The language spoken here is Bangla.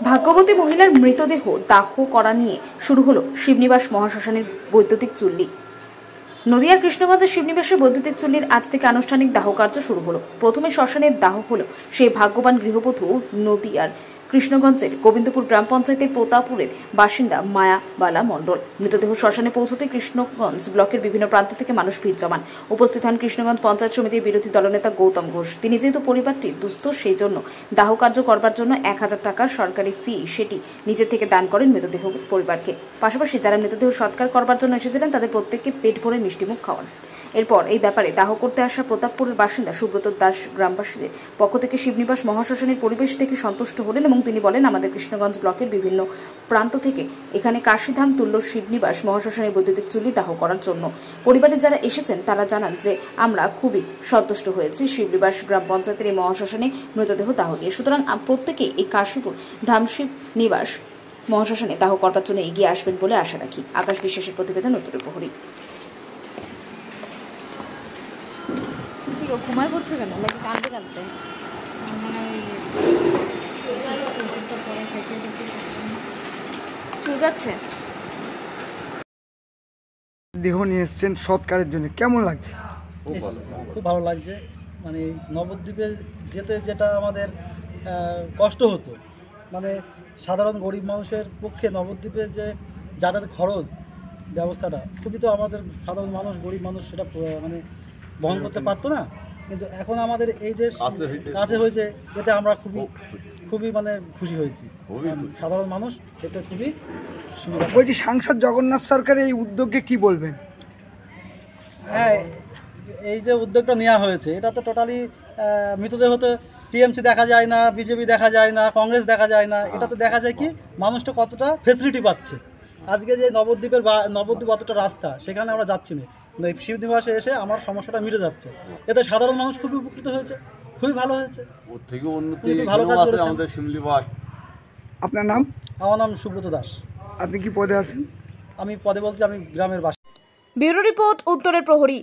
ভাগ্যবতী মহিলার মৃতদেহ দাহ করা নিয়ে শুরু হলো শিবনিবাস মহাশ্মশানের বৈদ্যুতিক চুল্লি। নদিয়ার কৃষ্ণগঞ্জের শিবনিবাসের বৈদ্যুতিক চুল্লির আজ থেকে আনুষ্ঠানিক দাহ কার্য শুরু হলো। প্রথমে শ্মশানের দাহ হলো সেই ভাগ্যবান গৃহবধূ নদিয়ার কৃষ্ণগঞ্জের গোবিন্দপুর গ্রাম পঞ্চায়েতের প্রতাপুরের বাসিন্দা মায়াবালা মণ্ডল। মৃতদেহ শ্মশানে পৌঁছতে কৃষ্ণগঞ্জ ব্লকের বিভিন্ন প্রান্ত থেকে মানুষ ভিড় জমান। উপস্থিত হন কৃষ্ণগঞ্জ পঞ্চায়েত সমিতির বিরোধী দলনেতা গৌতম ঘোষ। তিনি যেহেতু পরিবারটি দুস্থ, সেই জন্য দাহ কার্য করবার জন্য 1000 টাকার সরকারি ফি সেটি নিজে থেকে দান করেন মৃতদেহ পরিবারকে। পাশাপাশি যারা মৃতদেহ সৎকার করবার জন্য এসেছিলেন তাদের প্রত্যেককে পেট ভরে মিষ্টিমুখ খাওয়ান। এরপর এই ব্যাপারে দাহ করতে আসা প্রতাপপুরের বাসিন্দা সুব্রত দাস গ্রামবাসীদের পক্ষ থেকে শিবনিবাস মহাশ্মশানের পরিবেশ থেকে সন্তুষ্ট হলেন এবং তিনি বলেন, আমাদের কৃষ্ণগঞ্জ ব্লকের বিভিন্ন প্রান্ত থেকে এখানে কাশীধাম তুল্য শিবনিবাস মহাশ্মশানের বৈদ্যুতিক চুল্লি দাহ করার জন্য পরিবারের যারা এসেছেন তারা জানান যে আমরা খুবই সন্তুষ্ট হয়েছি শিবনিবাস গ্রাম পঞ্চায়েতের এই মহাশ্মশানে মৃতদেহ দাহ নিয়ে। সুতরাং প্রত্যেকে এই কাশীপুর ধাম শিবনিবাস মহাশ্মশানে দাহ করবার জন্য এগিয়ে আসবেন বলে আশা রাখি। আকাশ বিশ্বাসের প্রতিবেদন, উত্তরের প্রহরী। ঘুমায় পড়ছে কেন? নাকি কাঁদতে কাঁদতে? চুলকাচ্ছে। দেহ নিয়ে এসছেন সৎকারের জন্য, কেমন লাগছে? খুব ভালো লাগছে। মানে নবদ্বীপে যেতে যেটা আমাদের কষ্ট হতো, মানে সাধারণ গরিব মানুষের পক্ষে নবদ্বীপে যে যাতায়াত খরচ ব্যবস্থাটা খুবই, তো আমাদের সাধারণ মানুষ গরিব মানুষ সেটা মানে বহন করতে পারতো না। কিন্তু এখন আমাদের এই যে কাছে হয়েছে, এতে আমরা খুবই মানে খুশি হয়েছি। সাধারণ মানুষ এতে খুবই সুবিধা। বলছি, সাংসদ জগন্নাথ সরকার এই উদ্যোগে কি বলবেন? হ্যাঁ, এই যে উদ্যোগটা নেওয়া হয়েছে এটা তো টোটালি মৃতদেহতে টিএমসি দেখা যায় না, বিজেপি দেখা যায় না, কংগ্রেস দেখা যায় না। এটা তো দেখা যায় কি মানুষটা কতটা ফেসিলিটি পাচ্ছে। আজকে যে নবদ্বীপ অতটা রাস্তা, সেখানে আমরা যাচ্ছি না, শিবনিবাসে এসে আমার সমস্যাটা মিটে যাচ্ছে। এতে সাধারণ মানুষ খুবই উপকৃত হয়েছে, খুবই ভালো হয়েছে। ওর থেকে উন্নতি ভালো কাজ করেছে আমাদের শিবনিবাস। আপনার নাম? আমার নাম সুব্রত দাস। আপনি কি পদে আছেন? আমি পদে বলতে আমি গ্রামের বাসিন্দা। ব্যুরো রিপোর্ট, উত্তরের প্রহরী।